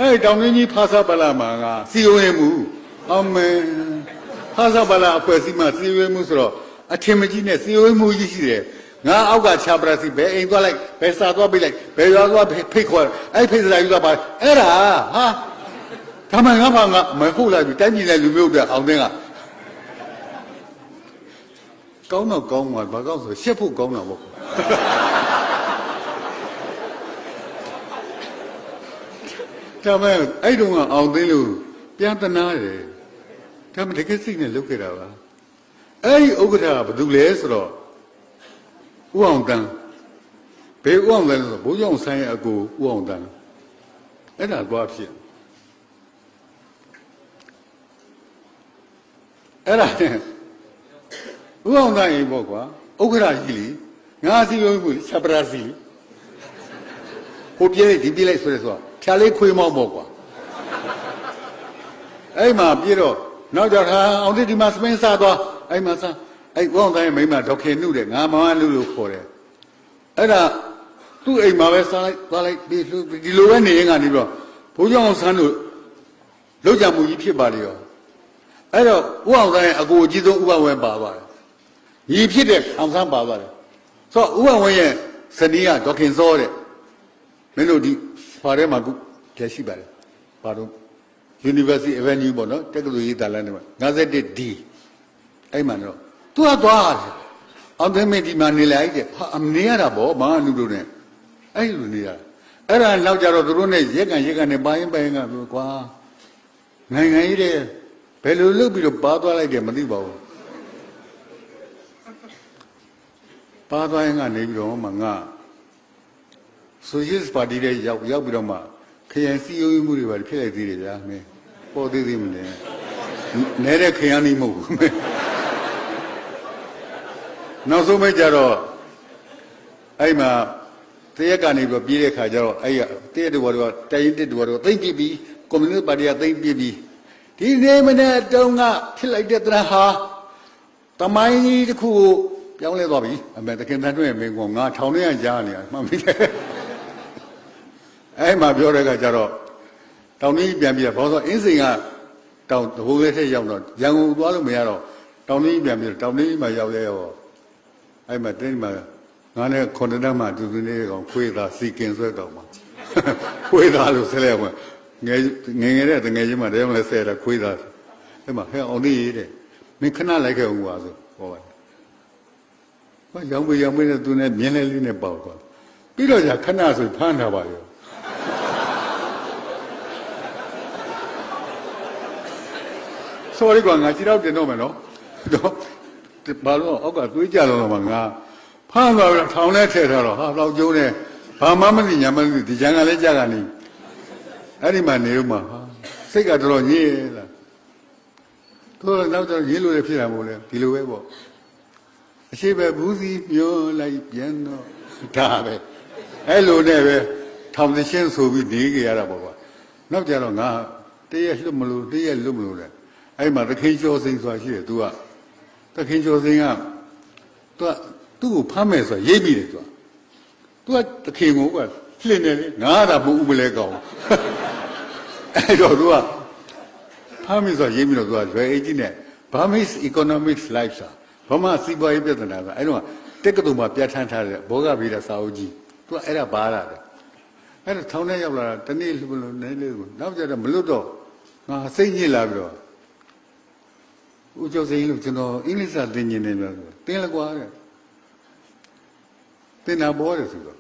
အဲ့တောင်ရင်းကြီးဖားစားပလာမှာငါစီဝဲမှုအမေဖားစားပလာအဖွဲ့အစည်းမှာစီဝဲမှုဆိုတော့အထင်မကြီးနဲ့စီဝဲမှုကြီးရှိတယ်ငါအောက်ကချာပရစီဘယ်အိမ်သွားလိုက်ဘယ်စာသွားပေးလိုက်ဘယ်ရွာသွားဖိတ်ခေါ်အဲ့ဖိတ်စရာယူသွားပါအဲ့ဒါဟာဒါမှငါမဟုတ်လိုက်ပြီတိုင်းပြည်နဲ့လူမျိုးတွေအောင်သိန်းကကောင်းတော့ကောင်းမှာဘာကောင်းဆိုရှက်ဖို့ကောင်းတာပေါ့ ဒါမဲ့အဲ့တုန်းကအောင်သိန်းလို့ပြန်တနာတယ်ဒါမှတကယ်စိတ်နဲ့လုပ်ခဲ့တာပါအဲ့ဒီဥက္ကဋ္ဌကဘာလုပ်လဲဆိုတော့ဦးအောင်တန်းဘေးဦးအောင်တန်းဆိုဘိုးကြောင့်ဆိုင်အကိုဦးအောင်တန်းအဲ့ဒါသွားဖြစ်အဲ့ဒါနဲ့ဦးအောင်တန်းအိမ်ပေါ့ကွာဥက္ကဋ္ဌကြီးလေငါစီလုံးကိုချက်ပရာစီဟိုပြေးလိုက်ဒီပြေးလိုက်ဆိုရဲဆိုတော့ဖြာလေးခွေးမောက်ပေါ့ကွာအဲ့မှာပြေးတော့နောက်ကြတာအောင်ဒီမှာစပင်းစားသွားအဲ့မှာစားအဲ့ဦးအောင်တန်းရဲ့မိန်းမဒေါက်ခင်နှုတ်တယ်ငါမမလူလို့ခေါ်တယ်အဲ့ဒါသူ့အိမ်မှာပဲစားလိုက်သွားလိုက်ပြီးဒီလိုပဲနေရင်ကနေပြီးတော့ဘိုးကျောင်းဆန်းတို့လောက်ကြမှုကြီးဖြစ်ပါလေရောအဲ့တော့ဦးအောင်တန်းရဲ့အကိုအကြီးဆုံးဥပဝဲပါပါတယ်ညီဖြစ်တဲ့အောင်ဆန်းပါပါတယ်ဆိုတော့ဥပဝဲရဲ့ဇနီးကဒေါက်ခင်စောတဲ့မင်းတို့ဒီဖာထဲမှာခုကျရှိပါတယ်ဘာလို့ University Avenue ပေါ့နော်တက္ကသိုလ်ရေးတာလမ်းထဲမှာ 51D အဲ့မှာတော့သူကသွားတယ်အောင်သိမင်းဒီမှာနေလိုက်တဲ့ဟာအမနေရတာပေါ့မဟာနုတို့နဲ့အဲ့လိုနေတာအဲ့ဒါနောက်ကြတော့သူတို့နဲ့ရက်ကန်နဲ့ပိုင်းကပြောကွာနိုင်ငံရေးတဲ့ဘယ်လိုလုပ်ပြီးတော့ပါသွားလိုက်တယ်မသိပါဘူးပါသွားရင်ကနေပြီးတော့မှငါဆိုရှယ်ပါတီရဲ့ရောက်ပြီးတော့မှခရိုင်စီယိုမှုတွေပါဖြစ်လိုက်သေးတယ်ဗျာမင်းပေါ်သေးသေးမလဲနဲတဲ့ခရိုင်နေမဟုတ်ဘူးမင်းနောက်ဆုံးပဲကြတော့အဲ့မှာတရက်ကနေပြီးပြေးတဲ့ခါကျတော့အဲ့တရက်တော်တော့တိုင်းတက်တော်သိမ့်ပြီးကွန်မြူနစ်ပါတီကသိမ့်ပြီးဒီနေ့မနေ့တုန်းကဖြစ်လိုက်တဲ့တရဟာတမိုင်းကြီးတစ်ခုကိုပြောင်းလဲသွားပြီအမေတခင်တန်းတွေ့မင်းကငါထောင်ထဲကကြားနေတာမှတ်မိတယ်အဲ့မှာပြောတဲ့ကကြတော့တောင်ကြီးပြန်ပြီးတော့ဘာလို့အင်းစိန်ကတောင်တဘိုးလေးထက်ရောက်တော့ရန်ကုန်သွားလို့မရတော့တောင်ကြီးပြန်ပြီးတော့တောင်ကြီးမှာရောက်လဲရောအဲ့မှာတင်းမှာငါနဲ့ခွန်တန်းမှာတူတူလေးကောင်ခွေးသားစီကင်ဆွဲကောင်မှာခွေးသားလို့ဆက်လဲဝင်ငယ်တဲ့တငယ်ချင်းမှာတည်းကလည်းဆဲတာခွေးသားအဲ့မှာဟဲ့အောင်လေးတဲ့မင်းခဏလိုက်ခဲ့ဦးပါဆိုဟောပါတယ်ဟောရောင်မေးနဲ့သူနဲ့မြင်းလေးနဲ့ပေါက်သွားပြီးတော့じゃခဏဆိုဖမ်းတာပါရောsorry ကွာငါခြေတော့တင်တော့မယ်နော်တော့ဘာလို့အောက်ကသွေးကြတော့မှငါဖမ်းသွားပြီးထောင်ထဲထည့်ထားတော့ဟာတော့ကျုံးနေဘာမှမသိညာမသိဒီကြံကလည်းကြကနေအဲ့ဒီမှာနေဦးမှာဟာစိတ်ကတော်တော်ညစ်လားတို့နောက်တော့ရင်းလို့ရဖြစ်တာမို့လဲဒီလိုပဲပေါ့အရှိပဲဘူးစီမျောလိုက်ပြန်တော့ဒါပဲအဲ့လိုနဲ့ပဲထောင်ရှင်းဆိုပြီးနေကြရတာပေါ့ကွာနောက်ကြတော့ငါတရက်လွတ်မလို့တရက်လွတ်မလို့လဲအဲ့မှာသခင်ကျော်စိန်ဆိုတာရှိတယ် तू ကသခင်ကျော်စိန်က तू ကသူ့ကိုဖမ်းမယ်ဆိုတာရိပ်ပြီးတယ် तू ကသခင်ကိုကလှင်တယ်လေငါတာမဟုတ်ဘူးမလဲကောင်းအဲ့တော့ तू ကဖမ်းမယ်ဆိုတာရိပ်ပြီးတော့ तू ကလွယ်အိတ်ကြီးနဲ့ Burmese Economics Life စာဘာမှစီးပွားရေးပြဿနာကအဲ့တော့တက်ကတူမှာပြဋ္ဌာန်းထားတဲ့ဘောဂဗေဒစာအုပ်ကြီး तू ကအဲ့ဒါဘာလာတယ်အဲ့တော့ထောင်ထဲရောက်လာတာတနေ့လို့နေလေးကိုနောက်ကြတော့မလွတ်တော့ငါစိတ်ညစ်လာပြီးတော့ဦးကျော်စိန်လို့ကျွန်တော်အင်္ဂလိပ်စာသင်နေတယ်ပြောတင်းလကွာတဲ့တင်တာပေါ်တယ်ဆိုတော့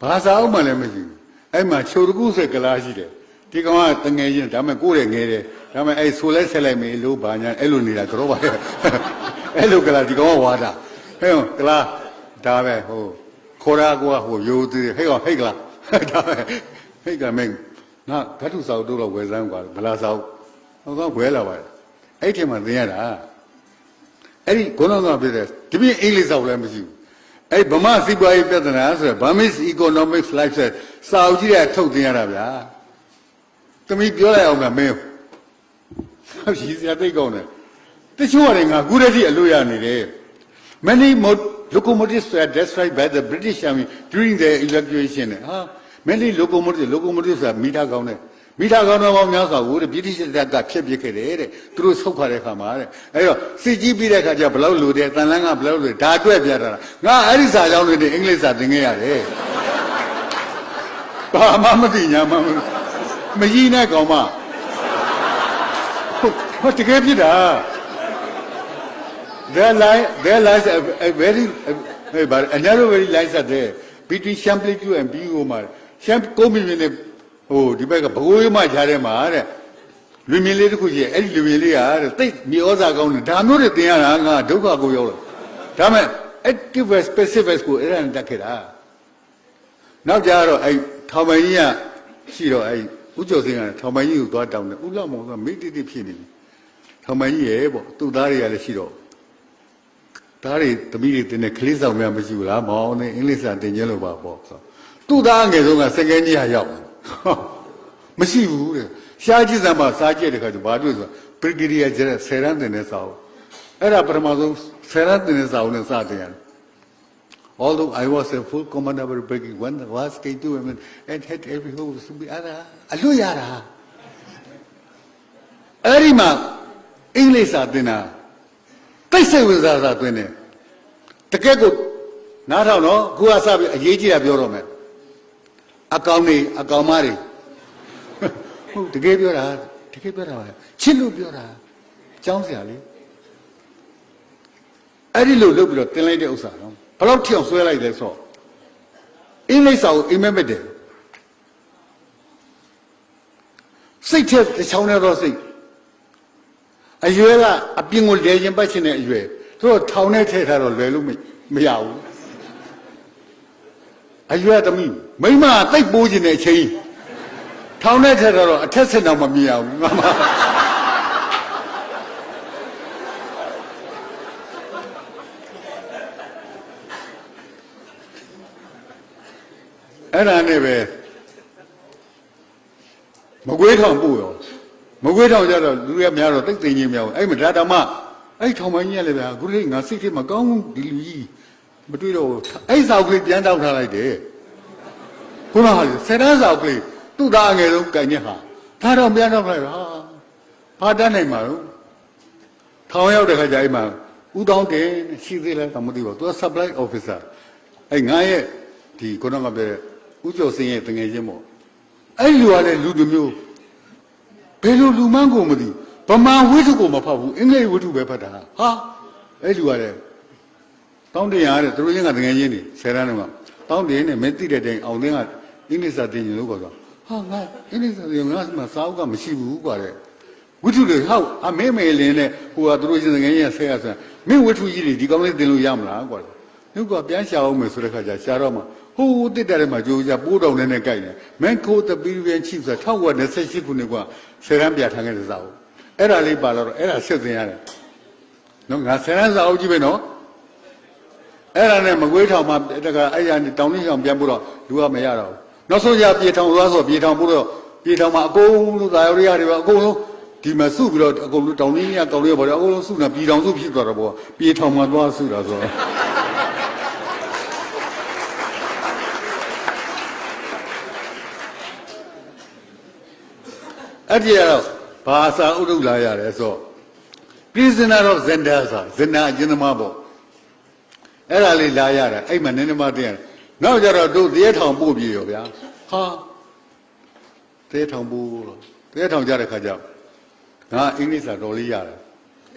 ဘာသာအုပ်မှလည်းမရှိဘူးအဲ့မှာချိုတကူးဆက်ကလားရှိတယ်ဒီကောင်ကတငယ်ချင်းဒါမဲ့ကိုယ်တယ်ငယ်တယ်ဒါမဲ့အဲ့ဆိုလဲဆက်လိုက်မေးလို့ဘာညာအဲ့လိုနေတာကြောပါရဲ့အဲ့လိုကလားဒီကောင်ကဝါတာဟဲ့ကလားဒါပဲဟိုခေါ်ရကွာဟိုရိုးသေးဟဲ့ကောင်ဟဲ့ကလားဒါပဲဟဲ့ကမင်းငါဓာတုစာအုပ်တော့ဝယ်စမ်းကွာဗလာစာအုပ်ဟောကဝယ်လာပါတယ်အဲ့ဒီမှာသင်ရတာအဲ့ဒီဘုန်းတော်ကပြတဲ့ဒီပြင်းအင်္ဂလိပ်စာလည်းမရှိဘူးအဲ့ဗမာစီးပွားရေးပြဿနာဆိုရယ် Burmese Economics Life ဆိုစာအုပ်ကြီးကထုတ်သင်ရတာဗျာသမီးပြောလိုက်အောင်ကမင်းရည်စရာသိကောင်းတယ်တချို့ကလည်းငါခုတည်းကအလို့ရနေတယ် Many locomotives were destroyed by the British Army during the evacuation ဟာ many locomotives ဆိုတာမိသားကောင်းတယ်မိသားကောင်းတော်များစွာကိုဗြိတိရှ်တပ်ကဖျက်ပစ်ခဲ့တယ်တဲ့သူတို့ဆုတ်ခွာတဲ့ခါမှာတဲ့အဲ့တော့စစ်ကြီးပြီးတဲ့ခါကျဘယ်လောက်လိုတယ်တန်လန်းကဘယ်လောက်လိုဒါအတွက်ပြတာငါအဲ့ဒီစာကြောင်းတွေအင်္ဂလိပ်စာသင်ခဲ့ရတယ်ဘာမှမသိညာမှမကြီးနဲ့ကောင်မဟောတကယ်ဖြစ်တာ there lies a very a narrow very lies there between Champlain and Bigo မှာ Champ ကိုမင်းနဲ့ ဟိုဒီဘက်ကဘကိုးမှခြားတယ်မှာတဲ့လူမြင်လေးတစ်ခုကြီးအဲ့ဒီလူမြင်လေးကတဲ့တိတ်မြေဩဇာကောင်းတယ်ဒါမျိုးတွေသင်ရတာငါဒုက္ခကိုရောက်လာဒါမဲ့ active specific ကိုအဲ့ဒါနဲ့တက်ခဲ့တာနောက်ကြတော့အဲ့ထောင်ပိုင်ကြီးကရှိတော့အဲ့ဦးကျော်စင်းကထောင်ပိုင်ကြီးကိုသွားတောင်းတယ်ဦးလောက်မောင်ကမိတိတိဖြစ်နေပြီထောင်ပိုင်ကြီးရဲ့ပေါ့သူ့သားတွေကလည်းရှိတော့သားတွေသမီးတွေတင်တဲ့ကလေးဆောင်များမရှိဘူးလားမောင်နဲ့အင်္ဂလိပ်စာတင်ကျင်းလို့ပါပေါ့ဆိုသူ့သားငယ်ဆုံးကစကန်းကြီးဟာရောက်မရှိဘူးတဲ့ရှားကြည့်စမ်းပါစားကြည့်တဲ့ခါကျဘာတွေ့ဆိုပရိဂရီယာကျတဲ့ဆယ်ရန်တင်တဲ့စာအုပ်အဲ့ဒါပထမဆုံးဆယ်ရန်တင်တဲ့စာအုပ်နဲ့စတင်ရတယ် although I was a full commander of the brigade when the was came to him and had every hope to be ara အလွတ်ရတာအဲ့ဒီမှာအင်္ဂလိပ်စာတင်တာတိတ်ဆိတ်ဝင်စားသွင်းတယ်တကယ်ကိုနားထောင်တော့ခုကစပြီးအရေးကြီးတာပြောတော့မယ်အကောင်တွေအကောင်မတွေဟုတ်တကယ်ပြောတာပါချစ်လို့ပြောတာကြောင်းစရာလေအဲ့ဒီလိုလုပ်ပြီးတော့တင်လိုက်တဲ့ဥစ္စာတော့ဘယ်လောက်ထိအောင်ဆွဲလိုက်လဲဆိုအင်္ဂလိပ်စာကိုအိမ်မက်မက်တယ်စိတ်ထက်တစ်ချောင်းနဲ့တော့စိတ်အရွယ်ကအပြင်ကိုလဲရင်ပတ်ချင်တဲ့အရွယ်သူတို့ထောင်နဲ့ထည့်ထားတော့လွယ်လို့မရဘူးအရွယ်သမီးမိမတိတ်ပိုးခြင်းတဲ့အချိန်ထောင်နဲ့ထည့်ထားတော့အထက်ဆက်တော့မမြင်အောင်ငါမအဲ့ဒါနဲ့ပဲမကွေးထောင်ပို့ရောမကွေးထောင်ကြတော့လူတွေကများတော့တိတ်သိငင်းများဘူးအဲ့မဒါတောင်မှအဲ့ထောင်ပိုင်းကြီးကလည်းဗျာခုလေးငါစိတ်ထဲမကောင်းဘူးဒီလူကြီးမတွေ့တော့အဲ့စာအုပ်ကလေးပြန်တောက်ထားလိုက်တယ်ခုနကဆယ်တန်းစာအုပ်ကလေးသူ့သားအငယ်ဆုံးကြိုင်နေဟာဒါတော့ပြန်တောက်လိုက်ဟာဘာတတ်နိုင်မှာလို့ထောင်ရောက်တဲ့ခါကျအဲ့မှာဦးတောင်းတယ်ရှိသေးလားတော့မသိပါဘူးသူက supply officer အဲ့ငါရဲ့ဒီခုနကပြောတဲ့ဦးကျော်စင်းရဲ့တငယ်ချင်းပေါ့အဲ့လူကလည်းလူတစ်မျိုးဘယ်လိုလူမှန်းကိုမသိဗမာဝိထုကိုမဖတ်ဘူးအင်္ဂလိပ်ဝိထုပဲဖတ်တာဟာအဲ့လူကလည်းတောင်းတင်ရတဲ့သူတို့ချင်းကတငယ်ချင်းတွေဆယ်တန်းတော့တောင်းတင်နေမသိတဲ့တိုင်အောင်သိန်းကအင်္ဂလိပ်စာသင်ရင်လို့ပြောဆိုဟာငါအင်္ဂလိပ်စာသင်ငါမှစာအုပ်ကမရှိဘူးကွာတဲ့ဝိထုတွေဟောက်အမဲမဲလင်းနဲ့ဟိုကသူတို့ချင်းတငယ်ချင်းဆဲရဆိုမင်းဝိထုကြီးတွေဒီကောင်းလေးသင်လို့ရမလားကွာနှုတ်ကပြန်ရှာအောင်မယ်ဆိုတဲ့ခါကျရှာတော့မှဟိုးတစ်တယ်မှာကြိုးကြပိုးတော်နဲ့ကြိုက်တယ်မန်ခိုးတပီးပြန်ချိဆို1928ခုနှစ်ကဆယ်ရန်ပြထားခဲ့တဲ့စာအုပ်အဲ့ဒါလေးပါတော့အဲ့ဒါဆက်သင်ရတယ်နော်ငါဆယ်ရန်စာအုပ်ကြီးပဲနော်အဲ့ဒါနဲ့မကွေးထောင်မှာတကအဲ့ရနေတောင်လေးဆောင်ပြန်ပို့တော့လူကမရတော့ဘူးနောက်ဆုံးရပြေထောင်သွားဆိုပြေထောင်ပို့တော့ပြေထောင်မှာအကုန်လုံးသာရရတွေပဲအကုန်လုံးဒီမှာစုပြီးတော့အကုန်လုံးတောင်လေးကတောင်လေးပေါ်တော့အကုန်လုံးစုနေပြေထောင်စုဖြစ်သွားတော့ပေါ့ပြေထောင်မှာသွားစုတာဆိုတော့အဲ့ဒီတော့ဘာသာဥဒ္ဓလာရတယ်ဆို prisoner of Zenda ဆိုဇင်နာအကျဉ်းသမားပေါ့အဲ့ဒါလေးလာရတာအဲ့မှာနည်းနည်းမှသိရတယ်နောက်ကြတော့တို့တရေထောင်ပို့ပြေရောဗျာဟာတရေထောင်ပို့တော့တရေထောင်ကြတဲ့ခါကျငါအင်္ဂလိပ်စာတော်လေးရတယ်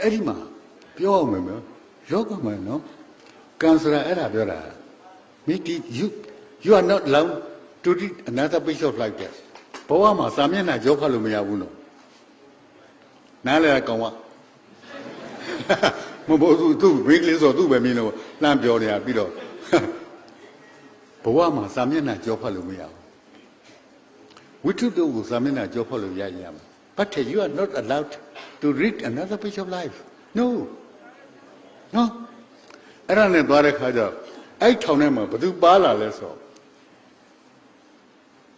အဲ့ဒီမှာပြောအောင်မယ်ရောကမယ်နော်ကန်ဆရာအဲ့ဒါပြောတာမိတီ you are not allowed to read another page of like thatဘဝမှာစာမျက်နှာကြောဖတ်လို့မရဘူးနော်နားလဲကောင်ကမဘောသူဘိကလေးဆိုသူ့ပဲမင်းတော့လှမ်းပြောနေတာပြီးတော့ဘဝမှာစာမျက်နှာကြောဖတ်လို့မရဘူးဝိထုတို့ကိုစာမျက်နှာကြောဖတ်လို့ရမှာ but you are not allowed to read another page of life no အဲ့ဒါနဲ့သွားတဲ့ခါကျအဲ့ထောင်ထဲမှာဘသူပါလာလဲဆို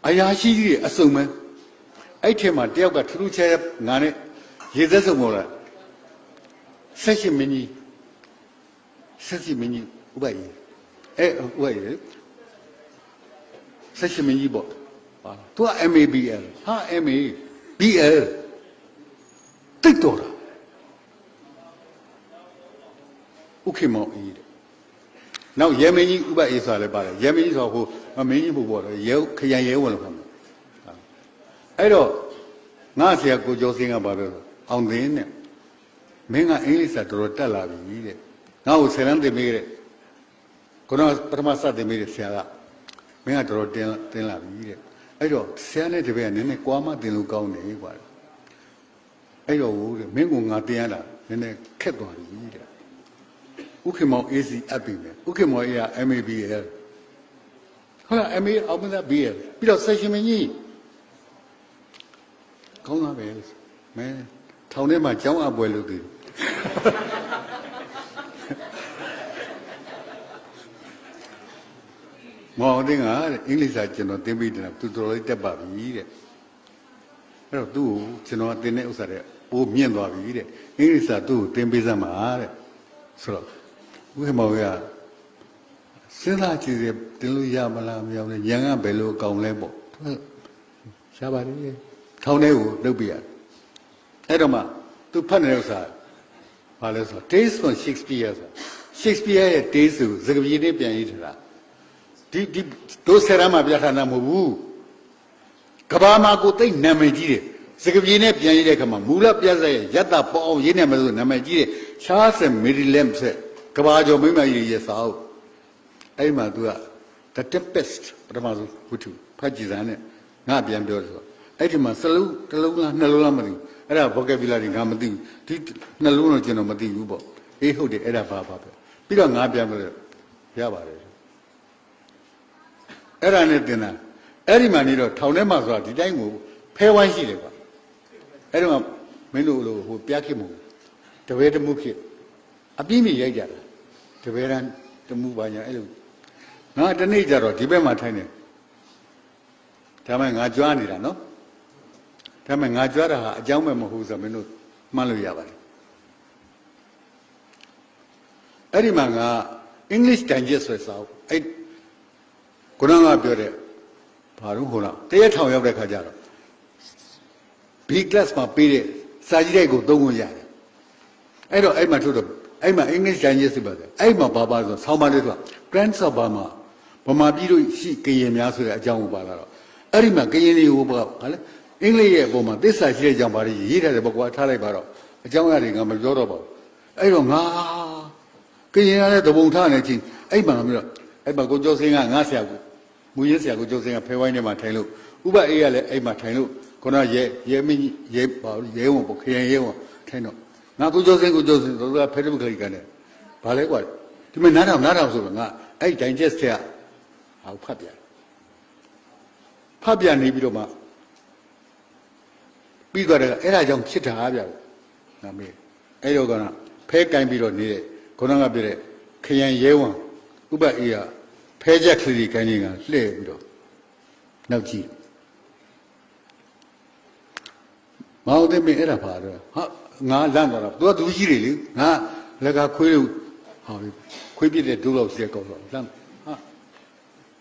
အရာရှိကြီးအစုံမဲအဲ့ထဲမှာတယောက်ကထူးထူးခြားခြားငါနဲ့ရေသက်စုံပေါ်လာဆက်ရှိမင်းကြီးဥပယေဥပယေဆက်ရှိမင်းကြီးပေါ့ဟာသူက MABL ဟာ MABL တိတ်တော်တာဥခေမောင်အေးနောက်ရဲမင်းကြီးဥပအေးဆိုတာလည်းပါတယ်ရဲမင်းကြီးဆိုဟိုမင်းကြီးဘုဘောတော့ရဲခရိုင်ရဲဝင်လို့ခေါ်မှာအဲ့တော့ငါဆရာကိုကျော်စင်းကပါပဲအောင်သိန်းနဲ့မင်းကအင်္ဂလိပ်စာတော်တက်လာပြီတဲ့ငါ့ကိုဆယ်တန်းတင်ပေးတဲ့ခုနပထမစတင်ပေးတဲ့ဆရာကမင်းကတော်တင်လာပြီတဲ့ အဲ့တော့ဆရာနဲ့တပည့်ကနည်းနည်းကွာမှတင်လို့ကောင်းတယ်ကွာအဲ့တော့တဲ့မင်းကငါတင်ရတာနည်းနည်းခက်သွားပြီတဲ့ဥက္ကမောင် AC အပ်ပြီမယ်ဥက္ကမောင် A က MABL ဟုတ်လား MA အောင်မလား BL ပြီးတော့ session မင်းကြီးကောင်းလားပဲမဲထောင်ထဲမှာကျောင်းအပွဲလုပ်သေးမောင်တင်ကအင်္ဂလိပ်စာကျွန်တော်သင်ပြီးတယ်သူတော်လေးတက်ပါပြီတဲ့အဲ့တော့သူ့ကိုကျွန်တော်သင်တဲ့ဥစ္စာတဲ့ပိုးမြင့်သွားပြီတဲ့အင်္ဂလိပ်စာသူ့ကိုသင်ပေးစမ်းပါတဲ့ဆိုတော့ဥက္ကမောင်ကစဉ်းစားကြည့်တယ်တင်လို့ရမလားမရဘူးလေရန်ကဘယ်လိုအကောင်လဲပေါ့ရှားပါလေထောင်းထဲကိုလုပ်ပြရတယ်အဲ့တော့မှသူဖတ်နေတဲ့ဥစ္စာဘာလဲဆိုတော့ Tales from Shakespeare ဆို Shakespeare ရဲ့ Tales ကိုစကားပြေနဲ့ပြန်ရေးထားတာဒီတို့ဆရာမပြဌာန်းတာမဟုတ်ဘူးကဘာမှာကိုသိနာမည်ကြီးတယ်စကားပြေနဲ့ပြန်ရေးတဲ့အခါမှာမူလပြဿနာရဲ့ယတ္တပေါ်အောင်ရေးနေမယ်ဆိုနာမည်ကြီးတယ် Charles Maryland ဆက်ကဘာကျော်မိမကြီးရဲ့စာအုပ်အဲ့မှာသူက The Tempest ပထမဆုံးဝတ္ထုဖတ်ကြည့်စမ်းနဲ့ငါပြန်ပြောဆိုအဲ့ဒီမှာစလုံးတစ်လုံးလားနှစ်လုံးလားမသိဘူးအဲ့ဒါ vocabulary ငါမသိဘူးဒီနှလုံးတော့ကျွန်တော်မသိဘူးပေါ့အေးဟုတ်တယ်အဲ့ဒါဘာပဲပြီးတော့ငါပြန်ပြောရပါတယ်အဲ့ဒါနဲ့တင်တာအဲ့ဒီမှာနေတော့ထောင်ထဲမှာဆိုတာဒီတိုင်းကိုဖဲဝိုင်းရှိတယ်ကွာအဲ့ဒီမှာမင်းတို့လိုဟိုပြခေမို့တပည့်တမှုခေအပြင်းပြရိုက်ကြတာတပည့်တန်းတမှုပါညာအဲ့လိုငါတနေ့ကျတော့ဒီဘက်မှာထိုင်နေဒါမှငါကြွားနေတာနော်ဒါမှငါကြွားတာဟာအကြောင်းပဲမဟုတ်ဆိုမင်းတို့မှတ်လို့ရပါတယ်အဲ့ဒီမှာငါ English Digest ဆိုစာအဲ့ခုနကပြောတဲ့ဘာလို့ဟိုလားတရက်ထောင်ရောက်တဲ့ခါကျတော့ B class မှာပေးတဲ့စာကြည့်တဲ့ကိုသုံးခွင့်ရတယ်အဲ့တော့အဲ့မှာထုတ်တော့အဲ့မှာ English Digest ပါတယ်အဲ့မှာဘာဆိုဆောင်းပါးလေးဆိုတာ Grants of Burma ဗမာပြည်တို့ရှိကရင်များဆိုတဲ့အကြောင်းကိုပါလာတော့အဲ့ဒီမှာကရင်လေးဟိုဘာလဲအင်္ဂလိပ်ရဲ့အပေါ်မှာသစ္စာရှိတဲ့အကြောင်းဘာတွေရေးထားတယ်ပေါ့ကွာထားလိုက်ပါတော့အကြောင်းအရာတွေငါမပြောတော့ပါဘူးအဲ့တော့ငါကရင်ရတဲ့သဘုံထားနေချင်းအဲ့မှာမျိုးတော့အဲ့မှာကိုကျော်စင်းကငါဆရာကိုမူရင်းဆရာကိုကျော်စင်းကဖဲဝိုင်းထဲမှာထိုင်လို့ဥပအေးကလည်းအဲ့မှာထိုင်လို့ခုနရဲမင်းရဲပါရဲဝန်ပေါ့ခရင်ရဲဝန်ထိုင်တော့ငါကိုကျော်စင်းတို့ကဖဲထုတ်ခလိကနေဘာလဲကွာဒီမှာနားထောင်ဆိုတော့ငါအဲ့ digest ဆရာဟောဖတ်ပြန်နေပြီးတော့မှပြီးသွားတယ်အဲ့ဒါကြောင့်ဖြစ်တာဗျာငါမေးအဲ့တော့ကဖဲကင်ပြီးတော့နေတဲ့ခုနကပြတဲ့ခရံရဲဝန်ဥပအေးကဖဲချက်ကလေးကိုင်းနေတာလှည့်ပြီးတော့နောက်ကြည့်မောင်သိမင်းအဲ့ဒါပါတော့ဟာငါလန့်သွားတာသူရှိတယ်လေငါလက်ကခွေးလို့ဟာခွေးပြတဲ့ဒုလောက်စီကောက်တော့လန့်ဟာ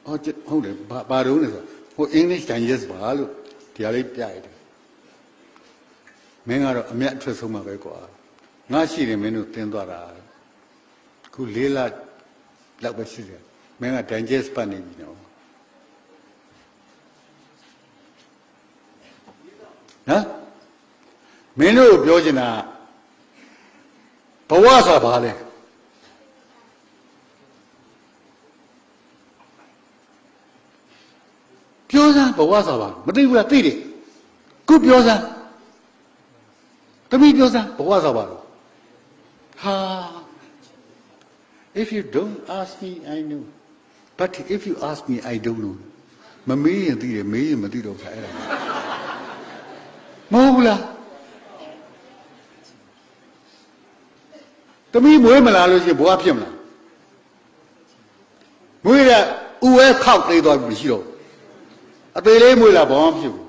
ဟုတ်တယ်ဘာတော့လဲဆိုဟို English Digest ပါလို့တရားလေးပြရတယ်မင်းကတော့အမျက်အထွက်ဆုံးမှာပဲကွာငါရှိတယ်မင်းတို့တင်းသွားတာခု၄လလောက်ပဲရှိတယ်မင်းက Digest ပတ်နေပြီနော်ဟမ်မင်းတို့ပြောချင်တာဘဝဆိုတာဘာလဲပြောစမ်းဘဝဆိုတာဘာမသိဘူးလားသိတယ်ခုပြောစမ်းတမီးပြောစမ်းဘဝဆိုတာဘာလဲဟာ if you don't ask me I know but if you ask me I don't know မမေးရင်သိတယ်မေးရင်မသိတော့ဘူးအဲ့ဒါမဟုတ်ဘူးလားတမီးမွေးမလာလို့ရှိရင်ဘဝဖြစ်မလားမွေးတဲ့ဥဝဲခောက်သေးသွားပြီရှိတော့အသေးလေးမွေးလာဘာမှဖြစ်ဘူး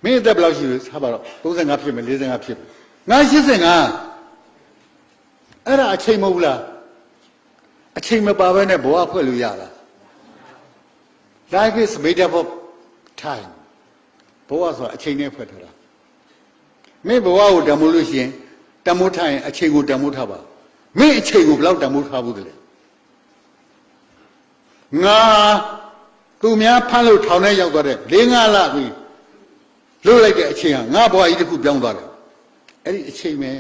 မင်းအသက်ဘယ်လောက်ရှိလဲထားပါတော့35ဖြစ်မယ်45ဖြစ်မယ်ငါ85အဲ့ဒါအချိန်မဟုတ်ဘူးလားအချိန်မပါဘဲနဲ့ဘဝဖွဲ့လို့ရလား Life is made up of time ဘဝဆိုတာအချိန်နဲ့ဖွဲ့ထားတာမင်းဘဝကိုတန်ဖိုးလို့ရှိရင်တန်ဖိုးထားရင်အချိန်ကိုတန်ဖိုးထားပါမင်းအချိန်ကိုဘယ်လောက်တန်ဖိုးထားဘူးလဲငါသူများဖမ်းလို့ထောင်ထဲရောက်သွားတဲ့4-5 လပြီလွတ်လိုက်တဲ့အချိန်ကငါဘဝကြီးတစ်ခုပြောင်းသွားတယ်အဲ့ဒီအချိန်ပဲ